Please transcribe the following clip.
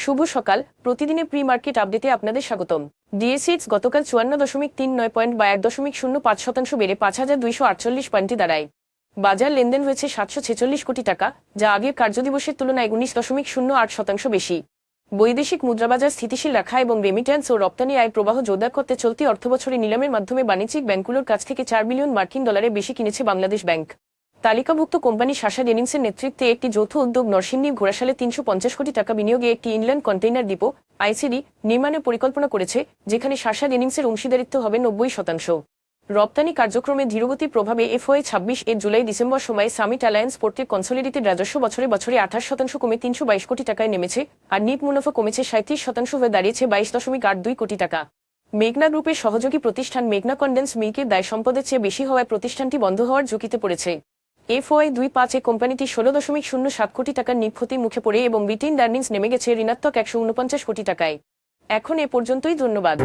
শুভ সকাল। প্রতিদিনের pre market আপডেটে আপনাদের স্বাগতম। ডিএসইএক্স গতকাল 54.39 পয়েন্ট বা 1.05% বেড়ে 5,248 পয়েন্টে দাঁড়ায়। বাজার লেনদেন হয়েছে 746 কোটি টাকা, যা আগের কার্যদিবসের তুলনায় 19.08% বেশি। বৈদেশিক মুদ্রাবাজার স্থিতিশীল রাখা এবং রেমিট্যান্স ও রপ্তানি আয় প্রবাহ জোরদার করতে চলতি অর্থবছরে নিলামের মাধ্যমে বাণিজ্যিক ব্যাংকগুলোর কাছ থেকে 4 বিলিয়ন মার্কিন ডলারের বেশি কিনেছে বাংলাদেশ ব্যাংক। তালিকাভুক্ত কোম্পানি শাসা জেনিংসের নেতৃত্বে একটি যৌথ উদ্যোগ নরসিংদী ঘোড়াশালে 350 কোটি টাকা বিনিয়োগে একটি ইনল্যান্ড কন্টেইনার ডিপো আইসিডি নির্মাণের পরিকল্পনা করেছে, যেখানে শাসা জেনিংসের অংশীদারিত্ব হবে 90%। রপ্তানি কার্যক্রমে ধীরগতির প্রভাবে FY 26 এর জুলাই-ডিসেম্বর সময়ে সামিট অ্যালায়েন্স পোর্টের কনসলিডেটেড রাজস্ব বছরে 28% কমে 322 কোটি টাকায় নেমেছে, আর নিট মুনাফা কমেছে 37% হয়ে দাঁড়িয়েছে 22.82 কোটি টাকা। মেঘনা গ্রুপের সহযোগী প্রতিষ্ঠান মেঘনা কনডেন্স মিল্কের দায় সম্পদের চেয়ে বেশি হওয়ায় প্রতিষ্ঠানটি বন্ধ হওয়ার ঝুঁকিতে পড়েছে। FY 25 কোম্পানিটি 16.07 কোটি টাকার নিক্ষতির মুখে পড়ে এবং রিটেইনড আর্নিংস নেমে গেছে ঋণাত্মক 149 কোটি টাকায়। এখন এ পর্যন্তই, ধন্যবাদ।